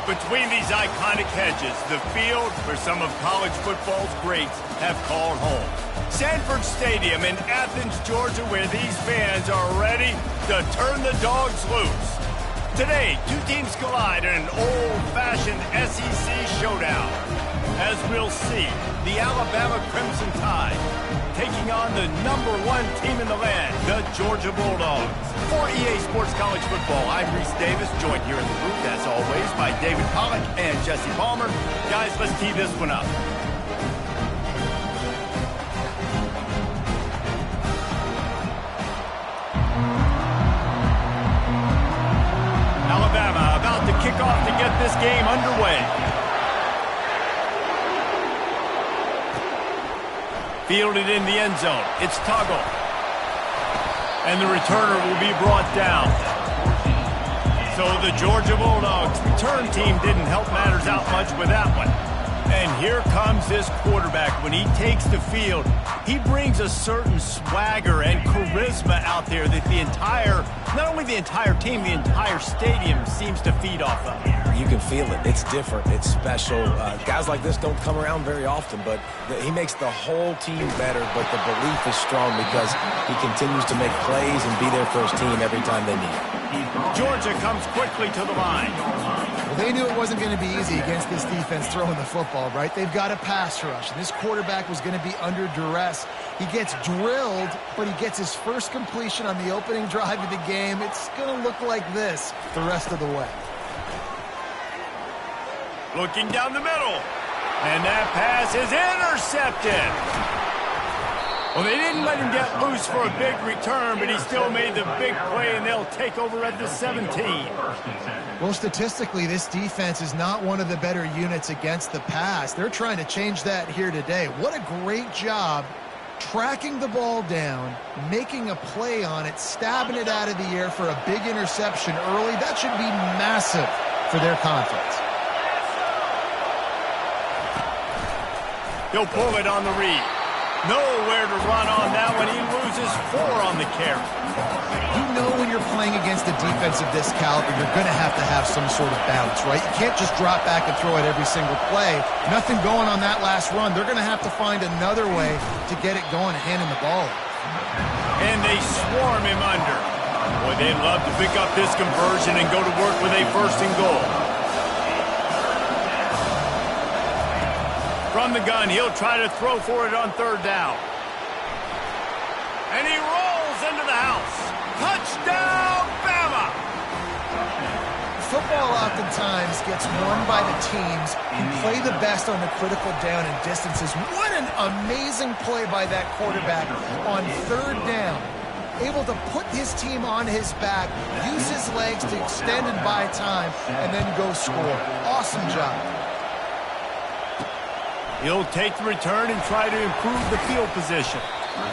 Between these iconic hedges, the field where some of college football's greats have called home. Sanford Stadium in Athens, Georgia, where these fans are ready to turn the dogs loose. Today, two teams collide in an old-fashioned SEC showdown. As we'll see, the Alabama Crimson Tide taking on the #1 team in the land, the Georgia Bulldogs. For EA Sports College Football, I'm Reese Davis, joined here in the booth, as always, by David Pollack and Jesse Palmer. Guys, let's tee this one up. Alabama about to kick off to get this game underway. Fielded in the end zone. It's Tuggle. And the returner will be brought down. So the Georgia Bulldogs return team didn't help matters out much with that one. And here comes this quarterback. When he takes the field, he brings a certain swagger and charisma out there that not only the entire team, the entire stadium seems to feed off of. You can feel it. It's different. It's special. Guys like this don't come around very often, but he makes the whole team better, but the belief is strong because he continues to make plays and be there for his team every time they need it. Georgia comes quickly to the line. Well, they knew it wasn't going to be easy against this defense throwing the football, right? They've got a pass rush, and this quarterback was going to be under duress. He gets drilled, but he gets his first completion on the opening drive of the game. It's going to look like this the rest of the way. Looking down the middle. And that pass is intercepted. Well, they didn't let him get loose for a big return, but he still made the big play, and they'll take over at the 17. Well, statistically, this defense is not one of the better units against the pass. They're trying to change that here today. What a great job tracking the ball down, making a play on it, stabbing it out of the air for a big interception early. That should be massive for their confidence. He'll pull it on the read. Nowhere to run on that one. He loses 4 on the carry. You know when you're playing against a defense of this caliber, you're going to have some sort of balance, right? You can't just drop back and throw it every single play. Nothing going on that last run. They're going to have to find another way to get it going, handing the ball. And they swarm him under. Boy, they'd love to pick up this conversion and go to work with a 1st and goal. From the gun, he'll try to throw for it on 3rd down. And he rolls into the house. Touchdown, Bama! Football oftentimes gets won by the teams who play the best on the critical down and distances. What an amazing play by that quarterback on 3rd down. Able to put his team on his back, use his legs to extend and buy time, and then go score. Awesome job. He'll take the return and try to improve the field position.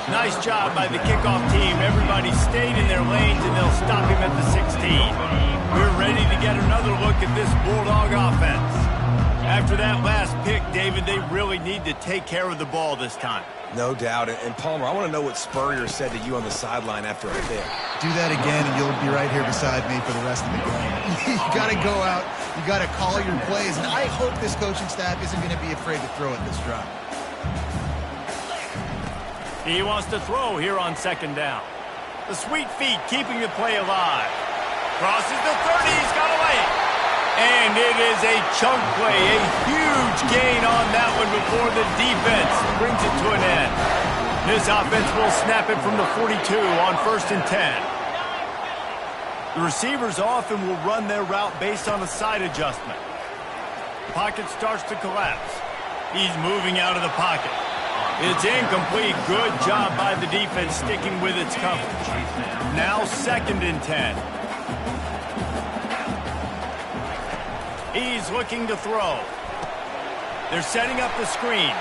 Nice job by the kickoff team. Everybody stayed in their lanes, and they'll stop him at the 16. We're ready to get another look at this Bulldog offense. After that last pick, David, they really need to take care of the ball this time. No doubt. And Palmer, I want to know what Spurrier said to you on the sideline after a pick. Do that again, and you'll be right here beside me for the rest of the game. You got to go out. You got to call your plays, and I hope this coaching staff isn't going to be afraid to throw it this drive. He wants to throw here on 2nd down. The sweet feet keeping the play alive. Crosses the 30. He's got away. And it is a chunk play, a huge gain on that one before the defense brings it to an end. This offense will snap it from the 42 on 1st and 10. The receivers often will run their route based on a side adjustment. Pocket starts to collapse. He's moving out of the pocket. It's incomplete. Good job by the defense sticking with its coverage. Now 2nd and 10. He's looking to throw. They're setting up the screen.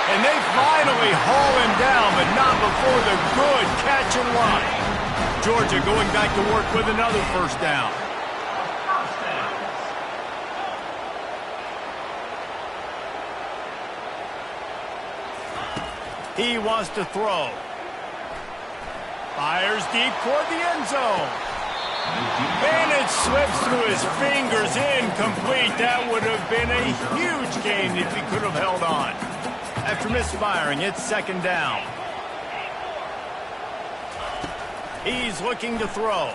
And they finally haul him down, but not before the good catch and run. Georgia going back to work with another 1st down. He wants to throw. Fires deep toward the end zone. And it slips through his fingers, incomplete. That would have been a huge gain if he could have held on. After misfiring, it's second down. He's looking to throw.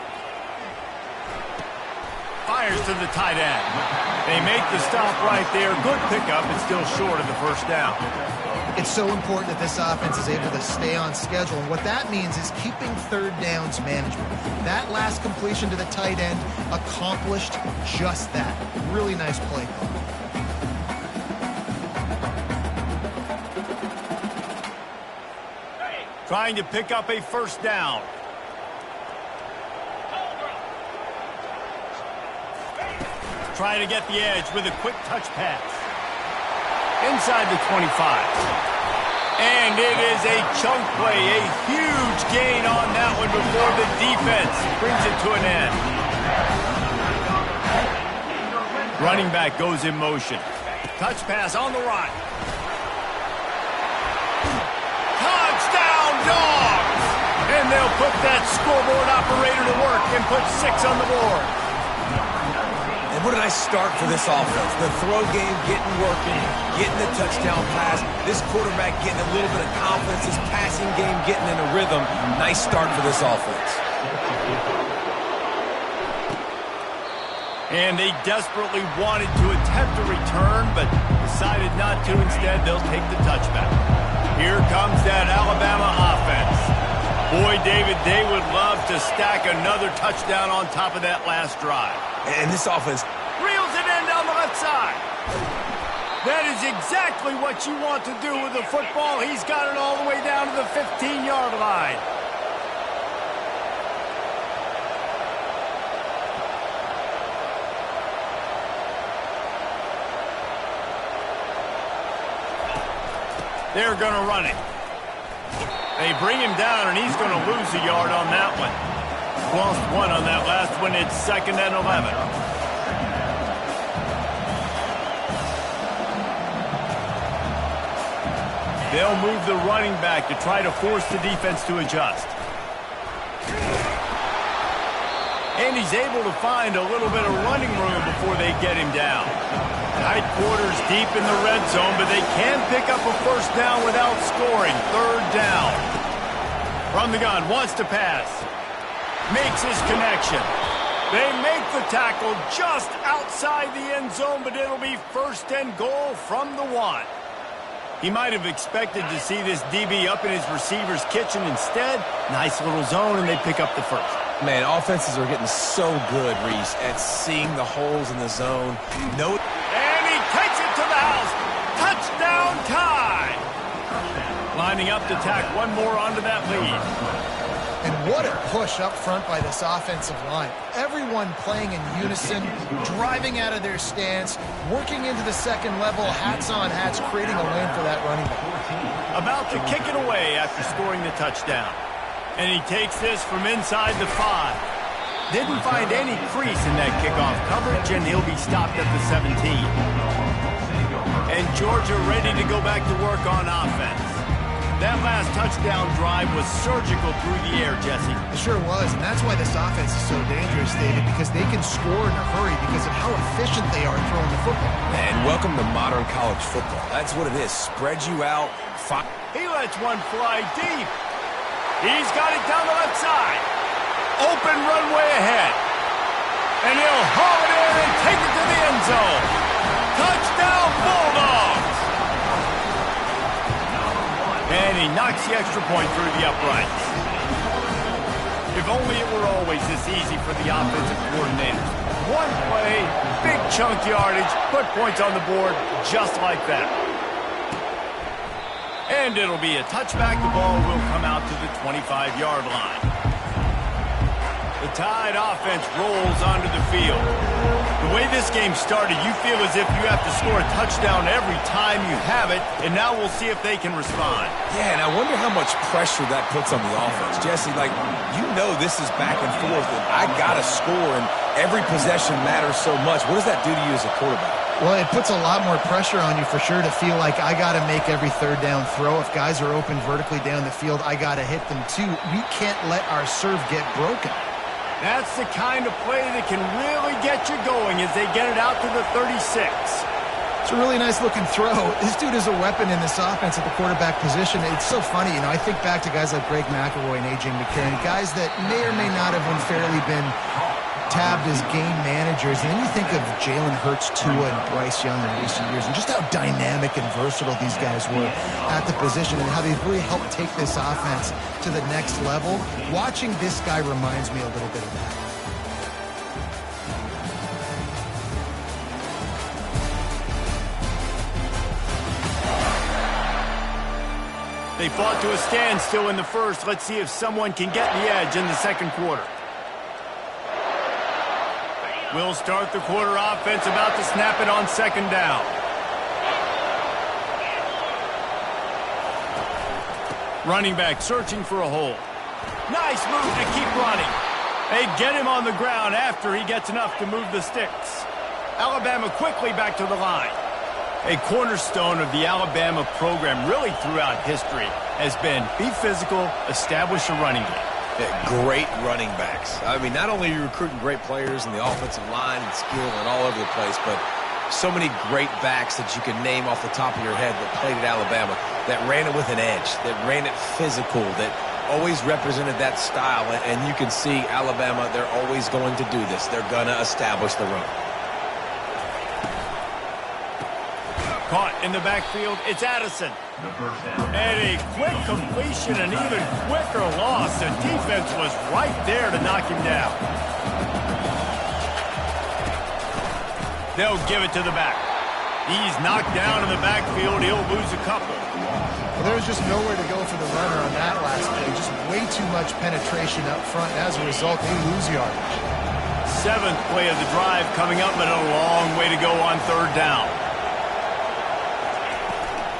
Fires to the tight end. They make the stop right there. Good pickup. It's still short of the first down. It's so important that this offense is able to stay on schedule. And what that means is keeping third downs manageable. That last completion to the tight end accomplished just that. Really nice play call. Trying to pick up a first down. Trying to get the edge with a quick touch pass. Inside the 25. And it is a chunk play, a huge gain on that one before the defense brings it to an end. Running back goes in motion. Touch pass on the right. Touchdown, Dogs! And they'll put that scoreboard operator to work and put 6 on the board. What a nice start for this offense. The throw game getting working, getting the touchdown pass. This quarterback getting a little bit of confidence. This passing game getting in a rhythm. Nice start for this offense. And they desperately wanted to attempt a return, but decided not to. Instead, they'll take the touchback. Here comes that Alabama offense. Boy, David, they would love to stack another touchdown on top of that last drive. And this offense reels it in down the left side. That is exactly what you want to do with the football. He's got it all the way down to the 15-yard line. They're going to run it. They bring him down, and he's going to lose a yard on that one. Lost 1 on that last one. It's 2nd and 11. They'll move the running back to try to force the defense to adjust. And he's able to find a little bit of running room before they get him down. Tight quarters deep in the red zone, but they can pick up a first down without scoring. 3rd down. From the gun, wants to pass. Makes his connection. They make the tackle just outside the end zone, but it'll be 1st and goal from the 1. He might have expected to see this DB up in his receiver's kitchen. Instead, nice little zone, and they pick up the first. Man, offenses are getting so good, Reese, at seeing the holes in the zone. And he takes it to the house. Touchdown time. Lining up to tack one more onto that lead. And what a push up front by this offensive line. Everyone playing in unison, driving out of their stance, working into the second level, hats on hats, creating a lane for that running back. About to kick it away after scoring the touchdown. And he takes this from inside the 5. Didn't find any crease in that kickoff coverage, and he'll be stopped at the 17. And Georgia ready to go back to work on offense. That last touchdown drive was surgical through the air, Jesse. It sure was, and that's why this offense is so dangerous, David, because they can score in a hurry because of how efficient they are throwing the football. And welcome to modern college football. That's what it is. Spread you out. He lets one fly deep. He's got it down the left side. Open runway ahead. And he'll haul it in and take it to the end zone. Touchdown, Bulldogs! And he knocks the extra point through the uprights. If only it were always this easy for the offensive coordinators. One play, big chunk yardage, put points on the board just like that. And it'll be a touchback. The ball will come out to the 25-yard line. The Tide offense rolls onto the field. The way this game started, you feel as if you have to score a touchdown every time you have it, and now we'll see if they can respond. Yeah, and I wonder how much pressure that puts on the offense. Jesse, like, you know this is back and forth, and I got to score, and every possession matters so much. What does that do to you as a quarterback? Well, it puts a lot more pressure on you for sure to feel like I got to make every third down throw. If guys are open vertically down the field, I got to hit them too. We can't let our serve get broken. That's the kind of play that can really get you going as they get it out to the 36. It's a really nice-looking throw. This dude is a weapon in this offense at the quarterback position. It's so funny, I think back to guys like Greg McElroy and A.J. McCarron, guys that may or may not have unfairly been tabbed as game managers. And then you think of Jalen Hurts, Tua, and Bryce Young in recent years, and just how dynamic and versatile these guys were at the position and how they've really helped take this offense to the next level. Watching this guy reminds me a little bit of that. They fought to a standstill in the first. Let's see if someone can get the edge in the second quarter. We'll start the quarter offense, about to snap it on second down. Running back searching for a hole. Nice move to keep running. They get him on the ground after he gets enough to move the sticks. Alabama quickly back to the line. A cornerstone of the Alabama program really throughout history has been be physical, establish a running game. Great running backs. I mean, not only are you recruiting great players in the offensive line and skill and all over the place, but so many great backs that you can name off the top of your head that played at Alabama, that ran it with an edge, that ran it physical, that always represented that style. And you can see Alabama, they're always going to do this. They're going to establish the run. Caught in the backfield, it's Addison. And a quick completion, an even quicker loss. The defense was right there to knock him down. They'll give it to the back. He's knocked down in the backfield. He'll lose a couple. Well, there was just nowhere to go for the runner on that last play. Just way too much penetration up front. As a result, they lose yardage. Seventh play of the drive coming up, but a long way to go on third down.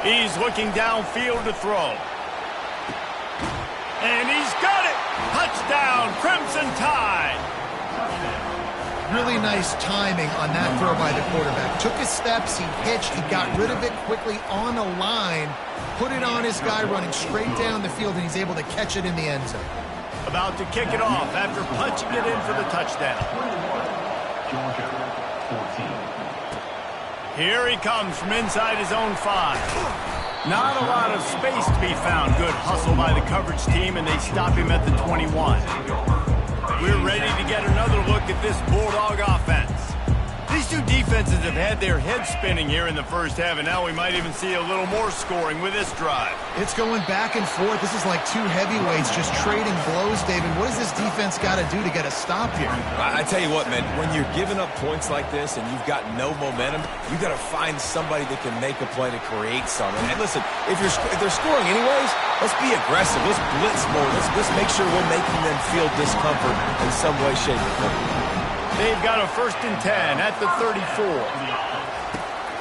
He's looking downfield to throw. And he's got it! Touchdown, Crimson Tide! Really nice timing on that throw by the quarterback. Took his steps, he hitched, he got rid of it quickly on a line, put it on his guy running straight down the field, and he's able to catch it in the end zone. About to kick it off after punching it in for the touchdown. Here he comes from inside his own 5. Not a lot of space to be found. Good hustle by the coverage team, and they stop him at the 21. We're ready to get another look at this Bulldog offense. These two defenses have had their heads spinning here in the first half, and now we might even see a little more scoring with this drive. It's going back and forth. This is like two heavyweights just trading blows, David. What does this defense got to do to get a stop here? I tell you what, man, when you're giving up points like this and you've got no momentum, you got to find somebody that can make a play to create something. And listen, if they're scoring anyways, let's be aggressive. Let's blitz more. Let's make sure we're making them feel discomfort in some way, shape, or form. They've got a 1st and 10 at the 34.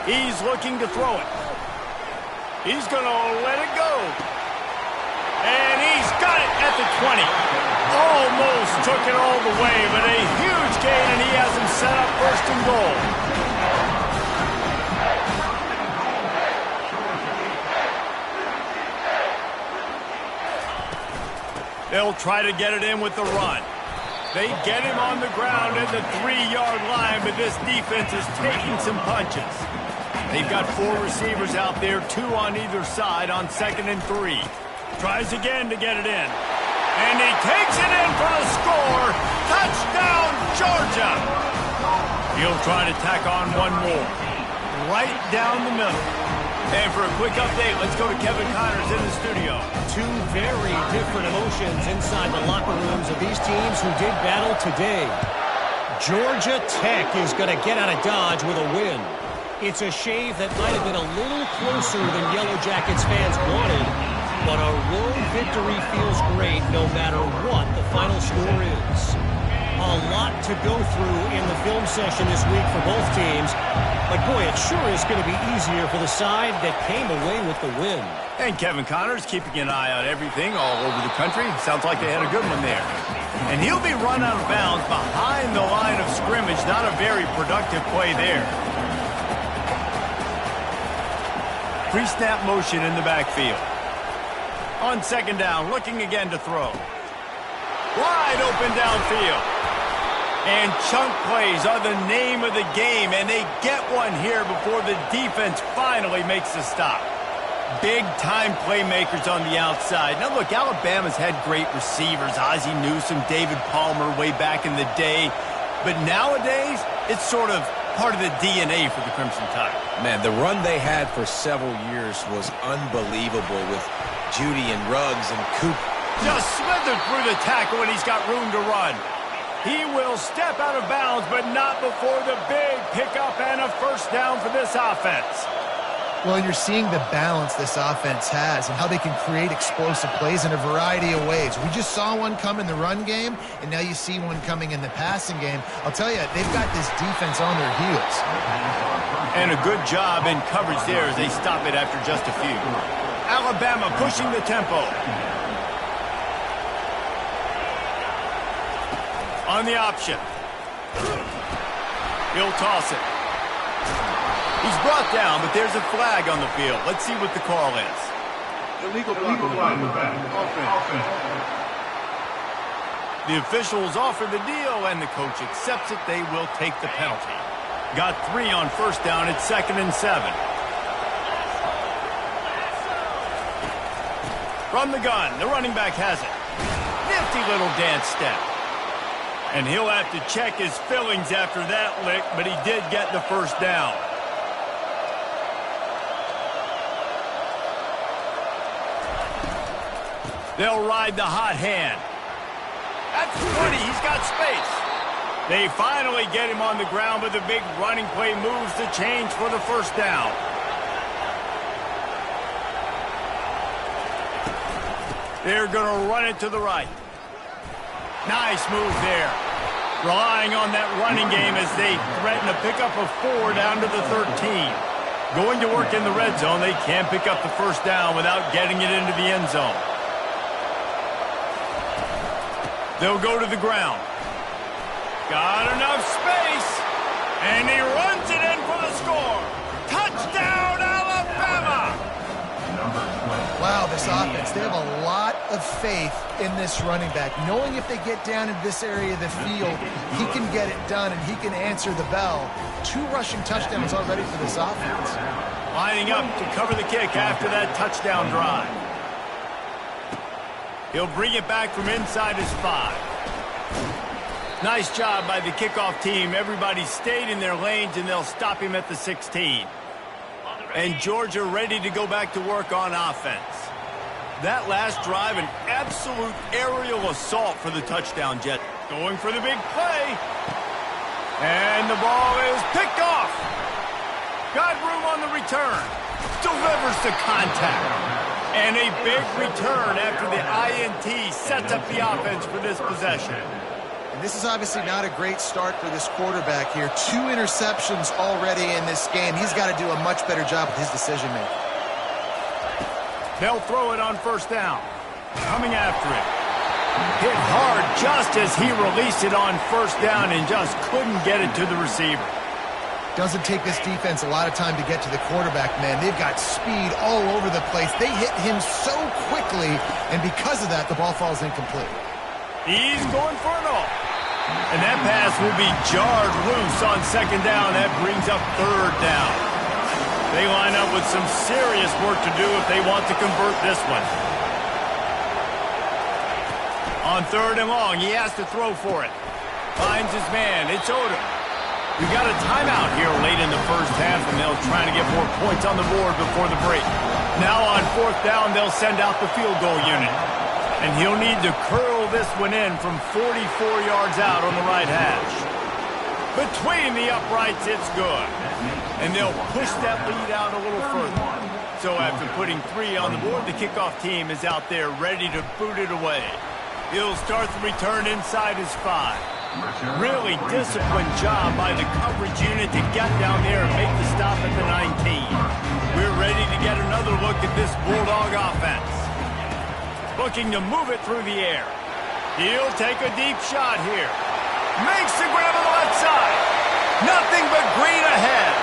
He's looking to throw it. He's going to let it go. And he's got it at the 20. Almost took it all the way, but a huge gain, and he has him set up 1st and goal. They'll try to get it in with the run. They get him on the ground at the 3-yard line, but this defense is taking some punches. They've got 4 receivers out there, 2 on either side on 2nd and 3. Tries again to get it in. And he takes it in for a score. Touchdown, Georgia! He'll try to tack on one more. Right down the middle. And for a quick update, let's go to Kevin Connors in the studio. Two very different emotions inside the locker rooms of these teams who did battle today. Georgia Tech is going to get out of Dodge with a win. It's a shave that might have been a little closer than Yellow Jackets fans wanted, but a road victory feels great no matter what the final score is. A lot to go through in the film session this week for both teams, but boy, it sure is going to be easier for the side that came away with the win. And Kevin Connors keeping an eye on everything all over the country. Sounds like they had a good one there. And he'll be run out of bounds behind the line of scrimmage. Not a very productive play there. Pre-snap motion in the backfield. On 2nd down, looking again to throw. Wide open downfield. And chunk plays are the name of the game, and they get one here before the defense finally makes the stop. Big-time playmakers on the outside. Now, look, Alabama's had great receivers, Ozzie Newsome, David Palmer way back in the day. But nowadays, it's sort of part of the DNA for the Crimson Tide. Man, the run they had for several years was unbelievable with Judy and Ruggs and Coop. Just slithered through the tackle when he's got room to run. He will step out of bounds, but not before the big pickup and a first down for this offense. Well, you're seeing the balance this offense has and how they can create explosive plays in a variety of ways. We just saw one come in the run game, and now you see one coming in the passing game. I'll tell you, they've got this defense on their heels. And a good job in coverage there as they stop it after just a few. Alabama pushing the tempo. On the option. He'll toss it. He's brought down, but there's a flag on the field. Let's see what the call is. Illegal flag in the back. Offense. The officials offer the deal, and the coach accepts it. They will take the penalty. Got 3 on first down. It's 2nd and 7. From the gun, the running back has it. Nifty little dance step. And he'll have to check his fillings after that lick, but he did get the first down. They'll ride the hot hand. That's 20. He's got space. They finally get him on the ground, but the big running play moves the change for the first down. They're going to run it to the right. Nice move there. Relying on that running game as they threaten a pickup of 4 down to the 13. Going to work in the red zone. They can't pick up the first down without getting it into the end zone. They'll go to the ground. Got enough space. And he runs it in for the score. Touchdown, Alabama! Wow, this offense, they have a lot of faith in this running back. Knowing if they get down in this area of the field, he can get it done and he can answer the bell. 2 rushing touchdowns already for this offense. Lining up to cover the kick after that touchdown drive. He'll bring it back from inside his 5. Nice job by the kickoff team. Everybody stayed in their lanes, and they'll stop him at the 16. And Georgia ready to go back to work on offense. That last drive, an absolute aerial assault for the touchdown jet. Going for the big play. And the ball is picked off. Got room on the return. Delivers the contact. And a big return after the INT sets up the offense for this possession. And this is obviously not a great start for this quarterback here. 2 interceptions already in this game. He's got to do a much better job with his decision-making. They'll throw it on first down. Coming after it. Hit hard just as he released it on first down and just couldn't get it to the receiver. Doesn't take this defense a lot of time to get to the quarterback, man. They've got speed all over the place. They hit him so quickly, and because of that, the ball falls incomplete. He's going for it all. And that pass will be jarred loose on second down. That brings up third down. They line up with some serious work to do if they want to convert this one. On 3rd and long, he has to throw for it. Finds his man. It's Odom. We got a timeout here late in the first half, and they'll try to get more points on the board before the break. Now on 4th down, they'll send out the field goal unit. And he'll need to curl this one in from 44 yards out on the right hash. Between the uprights, it's good. And they'll push that lead out a little further. So after putting 3 on the board, the kickoff team is out there ready to boot it away. He'll start the return inside his 5. Really disciplined job by the coverage unit to get down there and make the stop at the 19. We're ready to get another look at this Bulldog offense. Looking to move it through the air. He'll take a deep shot here. Makes the grab on the left side. Nothing but green ahead.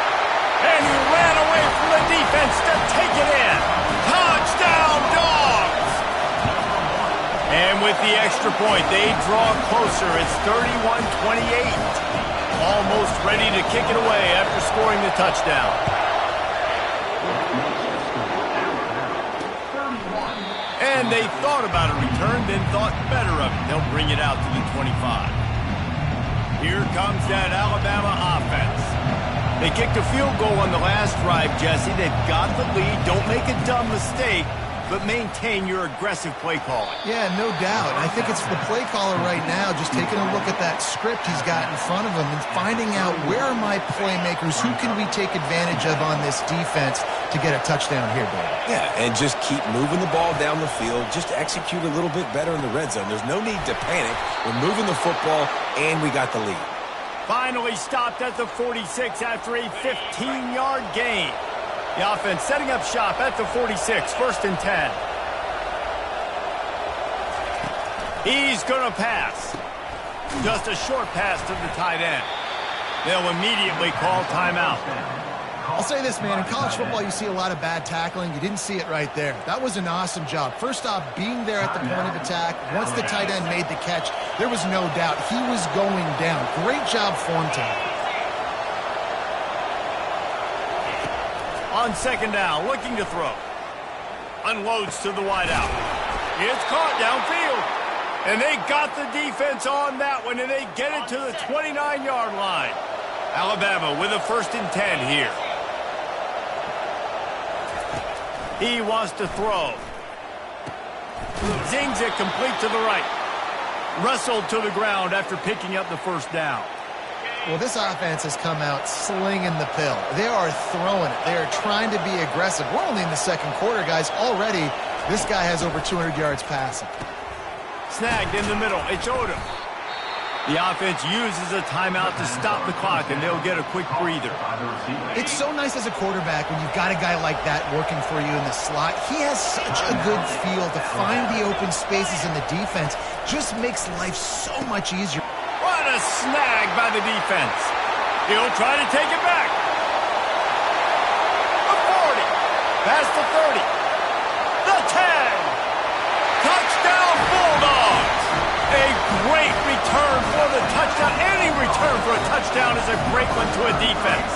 And he ran away from the defense to take it in. Touchdown, Dogs! And with the extra extra point. They draw closer. It's 31-28. Almost ready to kick it away after scoring the touchdown. And they thought about a return, then thought better of it. They'll bring it out to the 25. Here comes that Alabama offense. They kicked a field goal on the last drive, Jesse. They've got the lead. Don't make a dumb mistake, but maintain your aggressive play calling. Yeah, no doubt. I think it's the play caller right now just taking a look at that script he's got in front of him and finding out where are my playmakers, who can we take advantage of on this defense to get a touchdown here, Dave. Yeah, and just keep moving the ball down the field. Just execute a little bit better in the red zone. There's no need to panic. We're moving the football, and we got the lead. Finally stopped at the 46 after a 15-yard gain. The offense setting up shop at the 46, 1st and 10. He's going to pass. Just a short pass to the tight end. They'll immediately call timeout. I'll say this, man. In college football, you see a lot of bad tackling. You didn't see it right there. That was an awesome job. First off, being there at the point of attack. Once the tight end made the catch, there was no doubt he was going down. Great job form time. On 2nd down, looking to throw. Unloads to the wideout. It's caught downfield. And they got the defense on that one, and they get it to the 29-yard line. Alabama with a 1st and 10 here. He wants to throw. Zings it complete to the right. Wrestled to the ground after picking up the 1st down. Well, this offense has come out slinging the pill. They are throwing it. They are trying to be aggressive. We're only in the 2nd quarter, guys. Already, this guy has over 200 yards passing. Snagged in the middle. It's Odom. The offense uses a timeout to stop the clock, and they'll get a quick breather. It's so nice as a quarterback when you've got a guy like that working for you in the slot. He has such a good feel to find the open spaces in the defense. Just makes life so much easier. What a snag by the defense. He'll try to take it back. The 40. Past the 30. The 10. Touchdown Bulldogs. A great return for the touchdown. Any return for a touchdown is a great one to a defense.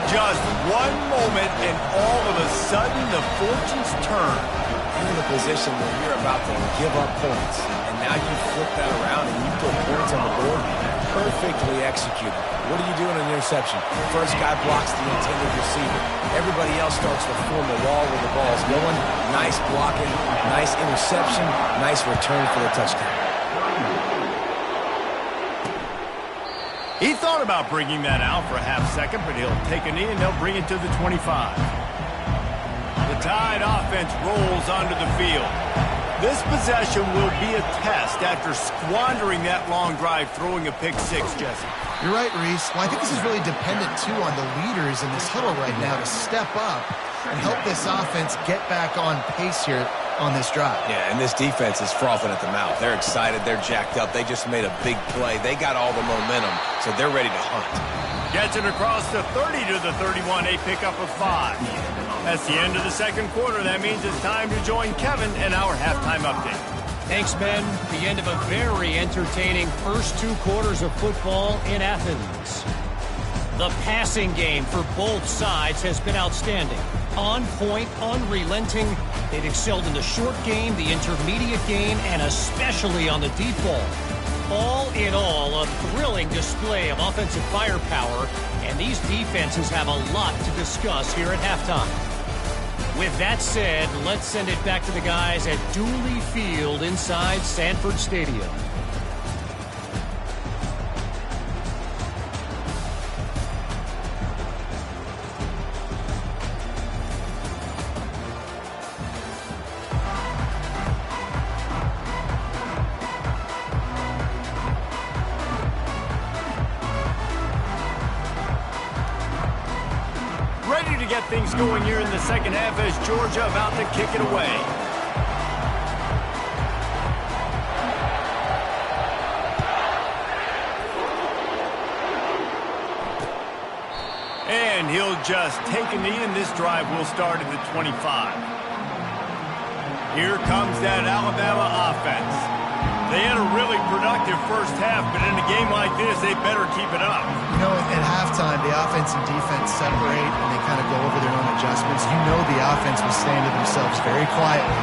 Just one moment and all of a sudden the fortunes turn. You're in a position where you're about to give up points. And now you flip that around and you put points on the board. Perfectly executed. What do you do in an interception? First guy blocks the intended receiver. Everybody else starts to form a wall where the ball's going. Nice blocking, nice interception, nice return for the touchdown. He thought about bringing that out for a half second, but he'll take a knee and they'll bring it to the 25. The Tide offense rolls onto the field. This possession will be a test after squandering that long drive, throwing a pick six, Jesse. You're right, Reese. Well, I think this is really dependent, too, on the leaders in this huddle right now to step up and help this offense get back on pace here on this drive. Yeah, and this defense is frothing at the mouth. They're excited. They're jacked up. They just made a big play. They got all the momentum, so they're ready to hunt. Gets it across the 30 to the 31, a pickup of 5. That's the end of the 2nd quarter. That means it's time to join Kevin in our halftime update. Thanks, Ben. The end of a very entertaining first 2 quarters of football in Athens. The passing game for both sides has been outstanding. On point, unrelenting. They've excelled in the short game, the intermediate game, and especially on the deep ball. All in all, a thrilling display of offensive firepower, and these defenses have a lot to discuss here at halftime. With that said, let's send it back to the guys at Dooley Field inside Sanford Stadium. Ready to get things going here in the second half as Georgia about to kick it away. And he'll just take a knee, and this drive will start at the 25. Here comes that Alabama offense. They had a really productive first half, but in a game like this, they better keep it up. You know, at halftime, the offense and defense separate, and they kind of go over their own adjustments. You know the offense was saying to themselves very quietly,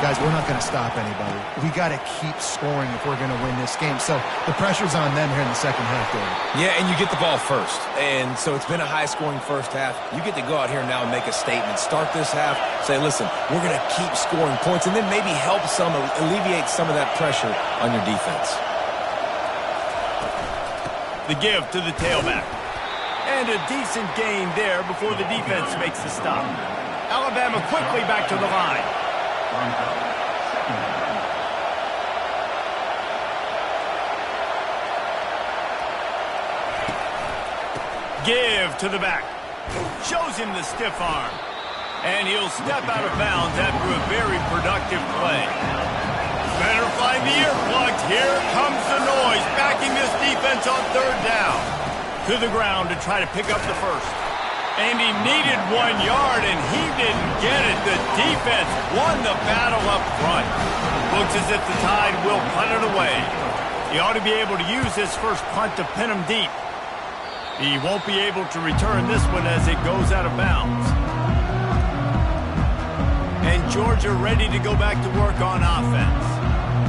guys, we're not going to stop anybody. We got to keep scoring if we're going to win this game. So the pressure's on them here in the second half, David. Yeah, and you get the ball first. And so it's been a high-scoring first half. You get to go out here now and make a statement. Start this half, say, listen, we're going to keep scoring points, and then maybe help alleviate some of that pressure on your defense. The give to the tailback. And a decent gain there before the defense makes the stop. Alabama quickly back to the line. Give to the back. Shows him the stiff arm. And he'll step out of bounds after a very productive play. Better find the earplugs. Here comes the noise, backing this defense on third down. To the ground to try to pick up the first. And he needed 1 yard, and he didn't get it. The defense won the battle up front. Looks as if the Tide will punt it away. He ought to be able to use this first punt to pin him deep. He won't be able to return this one as it goes out of bounds. And Georgia ready to go back to work on offense.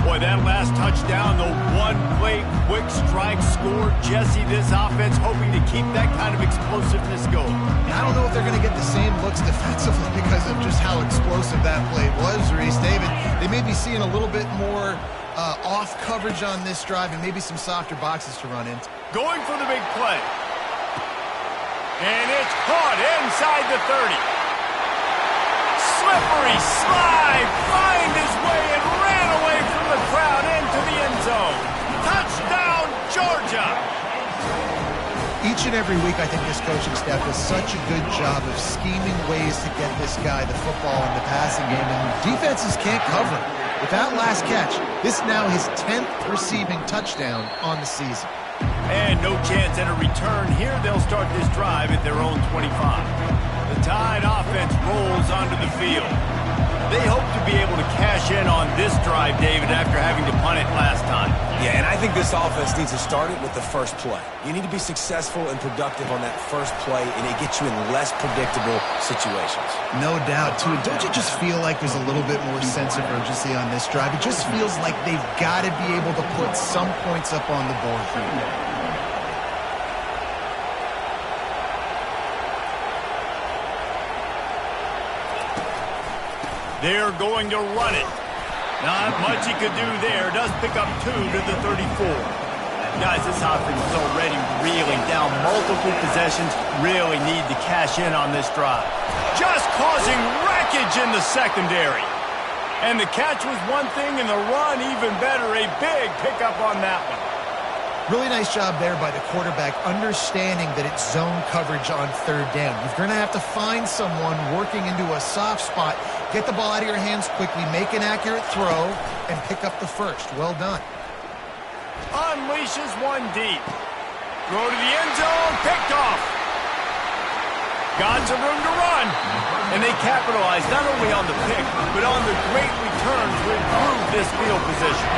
Boy, that last touchdown, the one-play quick strike score. Jesse, this offense hoping to keep that kind of explosiveness going. I don't know if they're going to get the same looks defensively because of just how explosive that play was, Reese. David, they may be seeing a little bit more off coverage on this drive and maybe some softer boxes to run into. Going for the big play. And it's caught inside the 30. Slippery slide, find his way and ran away from the crowd into the end zone. Touchdown, Georgia! Each and every week, I think this coaching staff does such a good job of scheming ways to get this guy the football in the passing game, and defenses can't cover it. With that last catch, this is now his 10th receiving touchdown on the season. And no chance at a return here. They'll start this drive at their own 25. The Tide offense rolls onto the field. They hope to be able to cash in on this drive, David, after having to punt it last time. Yeah, and I think this offense needs to start it with the first play. You need to be successful and productive on that first play, and it gets you in less predictable situations. No doubt, too. Don't you just feel like there's a little bit more sense of urgency on this drive? It just feels like they've got to be able to put some points up on the board here. They're going to run it. Not much he could do there. Does pick up 2 to the 34. Guys, this offense is already reeling down multiple possessions. Really need to cash in on this drive. Just causing wreckage in the secondary. And the catch was one thing, and the run even better. A big pickup on that one. Really nice job there by the quarterback, understanding that it's zone coverage on third down. You're going to have to find someone working into a soft spot, get the ball out of your hands quickly, make an accurate throw, and pick up the first. Well done. Unleashes one deep. Throw to the end zone, picked off. Got some room to run. And they capitalize not only on the pick, but on the great return to improve this field position.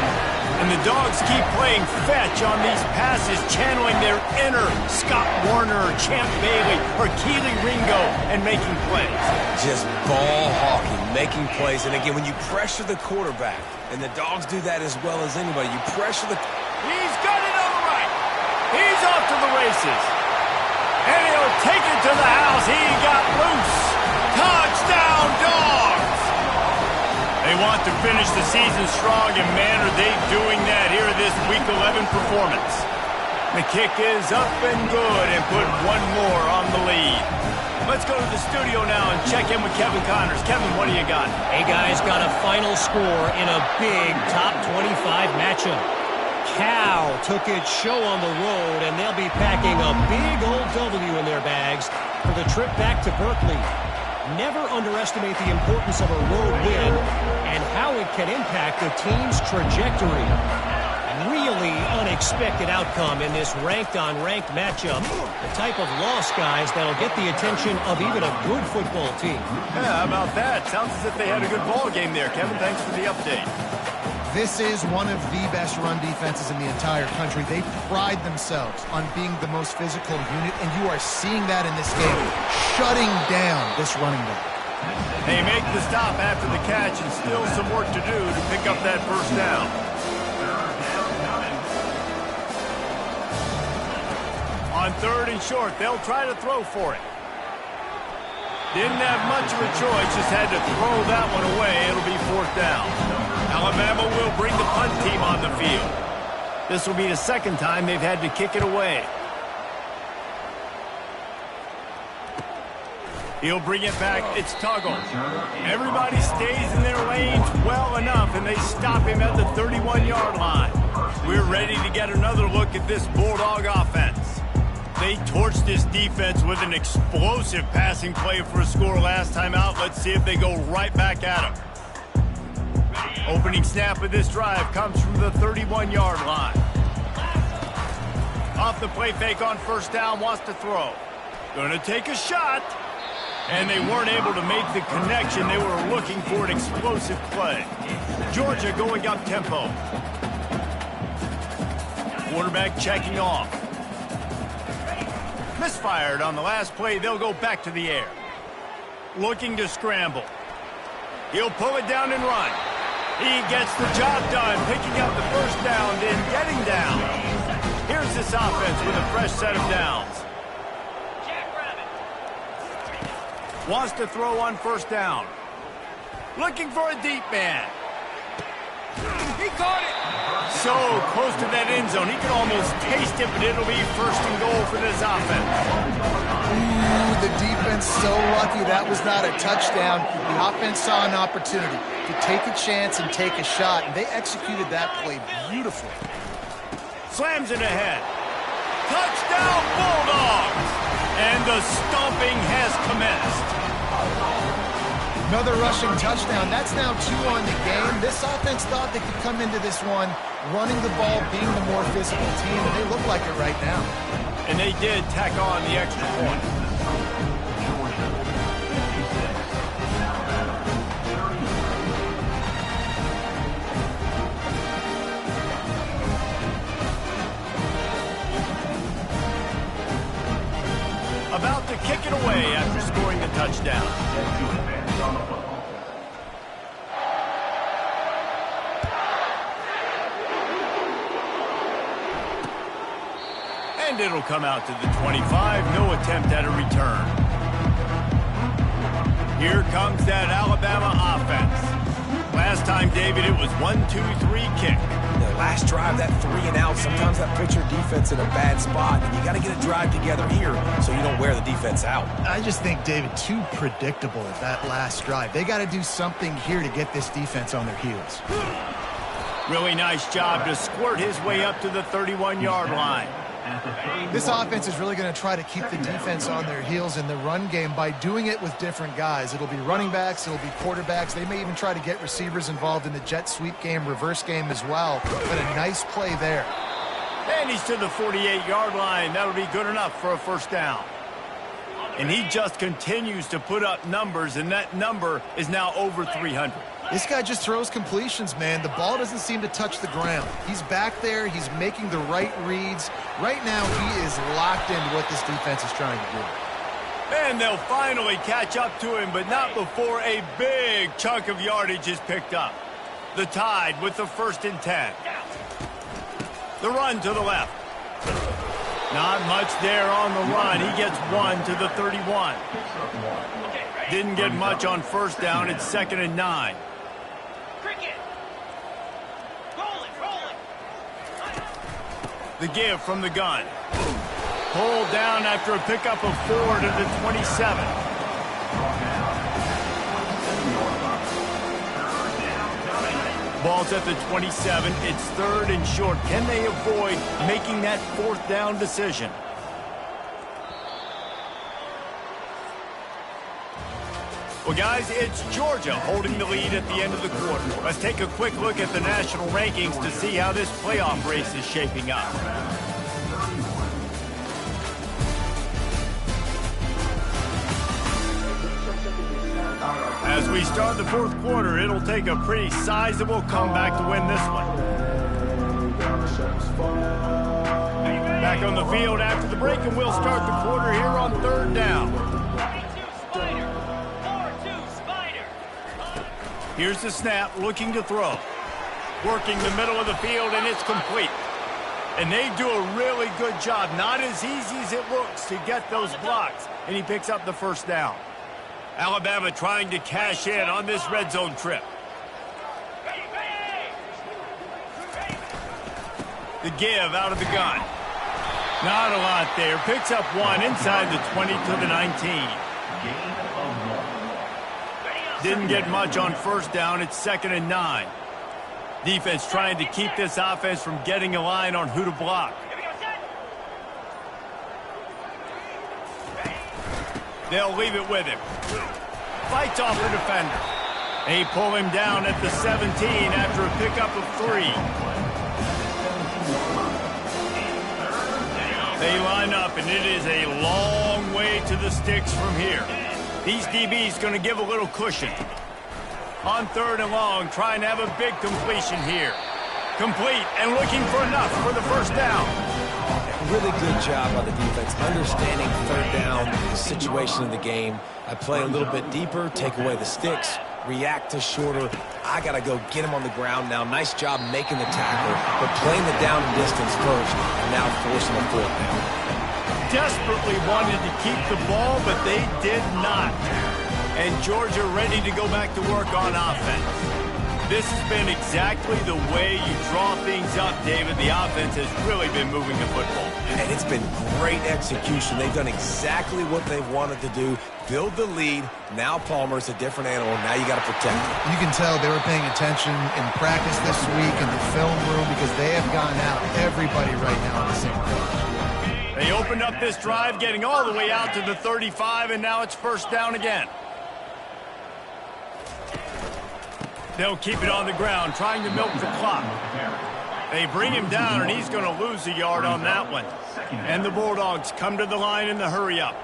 And the Dogs keep playing fetch on these passes, channeling their inner Scott Warner, Champ Bailey, or Keely Ringo, and making plays. Just ball hawking, making plays. And again, when you pressure the quarterback, and the Dogs do that as well as anybody, you pressure the... He's got it on the right. He's off to the races. And he'll take it to the house. He got loose. Touchdown, Dogs! They want to finish the season strong, and man, are they doing that here in this Week 11 performance. The kick is up and good and put one more on the lead. Let's go to the studio now and check in with Kevin Connors. Kevin, what do you got? Hey, guys, got a final score in a big top 25 matchup. Cal took its show on the road, and they'll be packing a big old W in their bags for the trip back to Berkeley. Never underestimate the importance of a road win and how it can impact a team's trajectory. Really completely unexpected outcome in this ranked-on-ranked matchup. The type of loss, guys, that'll get the attention of even a good football team. Yeah, how about that? Sounds as if they had a good ball game there, Kevin. Thanks for the update. This is one of the best run defenses in the entire country. They pride themselves on being the most physical unit, and you are seeing that in this game, shutting down this running back. They make the stop after the catch, and still some work to do to pick up that first down. On 3rd and short, they'll try to throw for it. Didn't have much of a choice, just had to throw that one away. It'll be 4th down. Alabama will bring the punt team on the field. This will be the second time they've had to kick it away. He'll bring it back. It's Tuggle. Everybody stays in their lanes well enough, and they stop him at the 31-yard line. We're ready to get another look at this Bulldog offense. They torched this defense with an explosive passing play for a score last time out. Let's see if they go right back at him. Opening snap of this drive comes from the 31-yard line. Off the play fake on 1st down, wants to throw. Gonna take a shot. And they weren't able to make the connection. They were looking for an explosive play. Georgia going up tempo. Quarterback checking off. Misfired on the last play. They'll go back to the air. Looking to scramble. He'll pull it down and run. He gets the job done, picking up the first down and getting down. Here's this offense with a fresh set of downs. Wants to throw on 1st down. Looking for a deep man. He caught it. So close to that end zone. He can almost taste it, but it'll be 1st and goal for this offense. Ooh, the defense so lucky that was not a touchdown. The offense saw an opportunity to take a chance and take a shot, and they executed that play beautifully. Slams it ahead. Touchdown, Bulldogs! And the stomping has commenced. Another rushing touchdown. That's now 2 on the game. This offense thought they could come into this one running the ball, being the more physical team, and they look like it right now. And they did tack on the extra point. About to kick it away after scoring the touchdown. And it'll come out to the 25. No attempt at a return. Here comes that Alabama offense. Last time, David, it was 1-2-3 kick. Last drive, that 3 and out, sometimes that puts your defense in a bad spot, and you got to get a drive together here so you don't wear the defense out. I just think, David, too predictable that last drive. They got to do something here to get this defense on their heels. Really nice job to squirt his way up to the 31-yard line. This offense is really going to try to keep the defense on their heels in the run game by doing it with different guys. It'll be running backs, it'll be quarterbacks. They may even try to get receivers involved in the jet sweep game, reverse game as well. But a nice play there. And he's to the 48-yard line. That'll be good enough for a 1st down. And he just continues to put up numbers, and that number is now over 300. This guy just throws completions, man. The ball doesn't seem to touch the ground. He's back there. He's making the right reads. Right now, he is locked into what this defense is trying to do. And they'll finally catch up to him, but not before a big chunk of yardage is picked up. The Tide with the 1st and 10. The run to the left. Not much there on the run. He gets 1 to the 31. Didn't get much on 1st down. It's 2nd and 9. The give from the gun. Pulled down after a pickup of 4 to the 27. Ball's at the 27. It's 3rd and short. Can they avoid making that 4th down decision? Well, guys, it's Georgia holding the lead at the end of the quarter. Let's take a quick look at the national rankings to see how this playoff race is shaping up. As we start the fourth quarter, it'll take a pretty sizable comeback to win this one. Back on the field after the break, and we'll start the quarter here on third down. Here's the snap, looking to throw. Working the middle of the field, and it's complete. And they do a really good job. Not as easy as it looks to get those blocks. And he picks up the first down. Alabama trying to cash in on this red zone trip. The give out of the gun. Not a lot there. Picks up one inside the 20 to the 19. Didn't get much on first down. It's 2nd and 9. Defense trying to keep this offense from getting a line on who to block. They'll leave it with him. Fights off the defender. They pull him down at the 17 after a pickup of 3. They line up, and it is a long way to the sticks from here. These DBs going to give a little cushion. On 3rd and long, trying to have a big completion here. Complete and looking for enough for the first down. Really good job by the defense, understanding third down, the situation of the game. I play a little bit deeper, take away the sticks, react to shorter. I got to go get him on the ground now. Nice job making the tackle, but playing the down and distance first, and now forcing the 4th down. Desperately wanted to keep the ball, but they did not. And Georgia ready to go back to work on offense. This has been exactly the way you draw things up, David. The offense has really been moving the football. And it's been great execution. They've done exactly what they wanted to do. Build the lead. Now Palmer's a different animal. Now you got to protect him. You can tell they were paying attention in practice this week in the film room because they have gone out everybody right now on the same page. They opened up this drive, getting all the way out to the 35, and now it's first down again. They'll keep it on the ground, trying to milk the clock. They bring him down, and he's going to lose a yard on that one. And the Bulldogs come to the line in the hurry-up.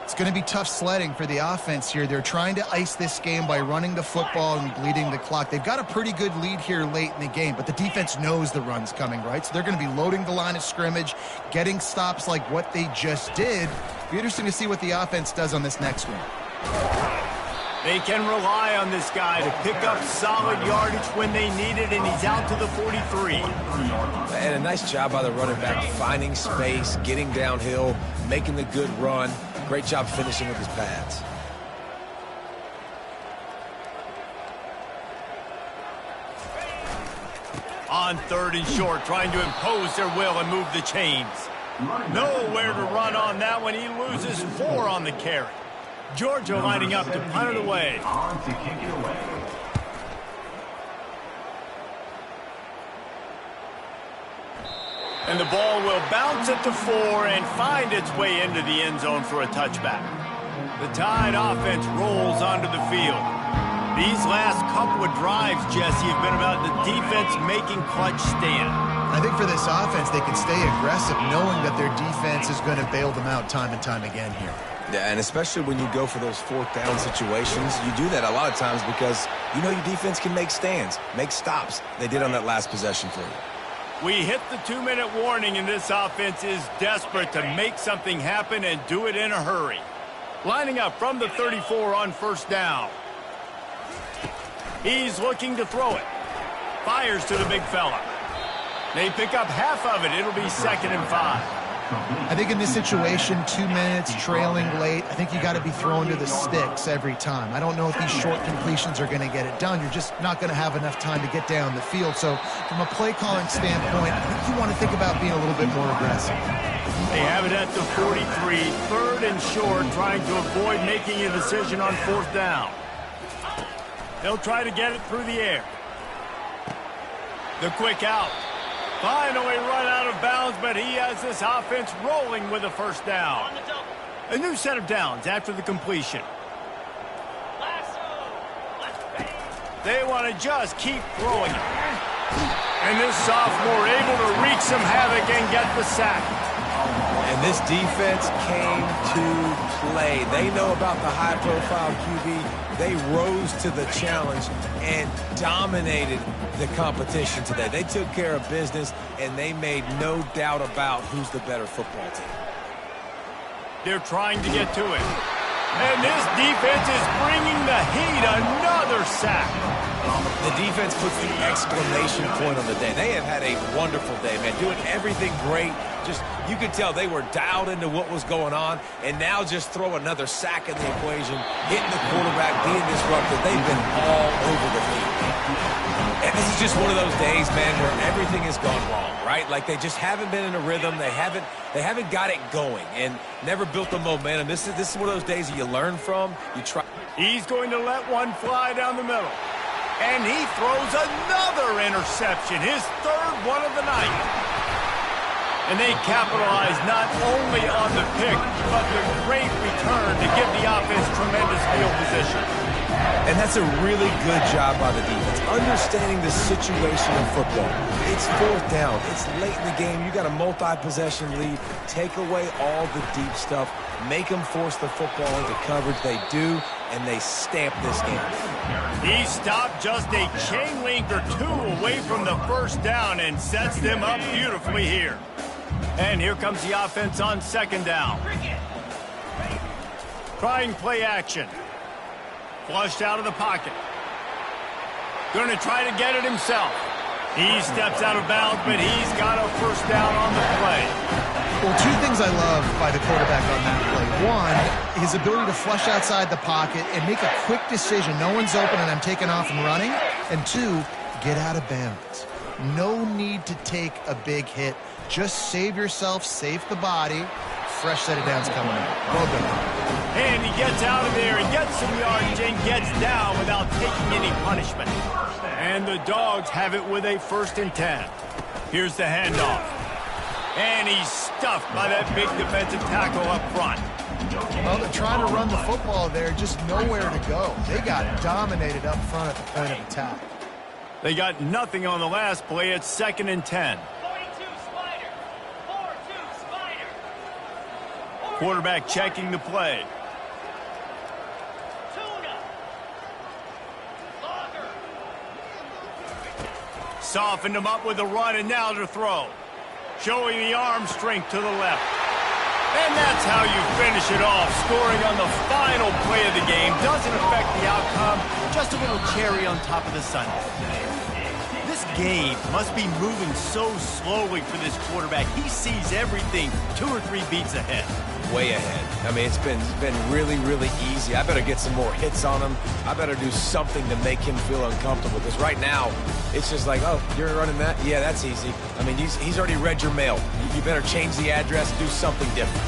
It's going to be tough sledding for the offense here. They're trying to ice this game by running the football and bleeding the clock. They've got a pretty good lead here late in the game, but the defense knows the run's coming, right? So they're going to be loading the line of scrimmage, getting stops like what they just did. It'll be interesting to see what the offense does on this next one. They can rely on this guy to pick up solid yardage when they need it, and he's out to the 43. And a nice job by the running back, finding space, getting downhill, making the good run. Great job finishing with his pads. On 3rd and short, trying to impose their will and move the chains. Nowhere to run on that one. He loses 4 on the carry. Georgia lining up to punt it away. And the ball will bounce at the 4 and find its way into the end zone for a touchback. The Tide offense rolls onto the field. These last couple of drives, Jesse, have been about the defense making clutch stand. I think for this offense, they can stay aggressive knowing that their defense is going to bail them out time and time again here. Yeah, and especially when you go for those 4th down situations, you do that a lot of times because you know your defense can make stands, make stops. They did on that last possession for you. We hit the 2-minute warning, and this offense is desperate to make something happen and do it in a hurry. Lining up from the 34 on first down. He's looking to throw it. Fires to the big fella. They pick up half of it. It'll be 2nd and 5. I think in this situation, 2 minutes, trailing late, I think you got to be throwing to the sticks every time. I don't know if these short completions are going to get it done. You're just not going to have enough time to get down the field. So from a play calling standpoint, I think you want to think about being a little bit more aggressive. They have it at the 43, 3rd and short, trying to avoid making a decision on 4th down. They'll try to get it through the air. The quick out. Finally run out of bounds, but he has this offense rolling with a first down. A new set of downs after the completion. They want to just keep throwing it. And this sophomore able to wreak some havoc and get the sack. And this defense came to play. They know about the high-profile QB. They rose to the challenge and dominated the competition today. They took care of business, and they made no doubt about who's the better football team. They're trying to get to it. And this defense is bringing the heat. Another sack. The defense puts the exclamation point on the day. They have had a wonderful day, man, doing everything great. Just, you could tell they were dialed into what was going on, and now just throw another sack in the equation, hitting the quarterback, being disruptive. They've been all over the field. And this is just one of those days, man, where everything has gone wrong, right? Like they just haven't been in a rhythm. They haven't got it going and never built the momentum. This is one of those days that you learn from. You try. He's going to let one fly down the middle. And he throws another interception, his third one of the night. And they capitalize not only on the pick, but the great return to give the offense tremendous field position. And that's a really good job by the defense, understanding the situation in football. It's fourth down. It's late in the game. You got a multi-possession lead. Take away all the deep stuff. Make them force the football into coverage. They do, and they stamp this game. He stopped just a chain link or two away from the first down and sets them up beautifully here. And here comes the offense on second down. Trying play action. Flushed out of the pocket. Going to try to get it himself. He steps out of bounds, but he's got a first down on the play. Well, two things I love by the quarterback on that play. One, his ability to flush outside the pocket and make a quick decision. No one's open and I'm taking off and running. And two, get out of bounds. No need to take a big hit. Just save yourself, save the body. Fresh set of downs coming up. Well done. And he gets out of there and gets some yardage and gets down without taking any punishment. And the Dogs have it with a 1st and 10. Here's the handoff. And he's stuffed by that big defensive tackle up front. Well, they're trying to run the football there, just nowhere to go. They got dominated up front at the point of attack. They got nothing on the last play. It's 2nd and 10. Quarterback checking the play. Softened him up with a run and now to throw. Showing the arm strength to the left. And that's how you finish it off. Scoring on the final play of the game doesn't affect the outcome. Just a little cherry on top of the sundae. This game must be moving so slowly for this quarterback. He sees everything 2 or 3 beats ahead. Way ahead. I mean, it's been really, really easy. I better get some more hits on him. I better do something to make him feel uncomfortable. Because right now, it's just like, oh, you're running that? Yeah, that's easy. I mean, he's already read your mail. You better change the address, do something different.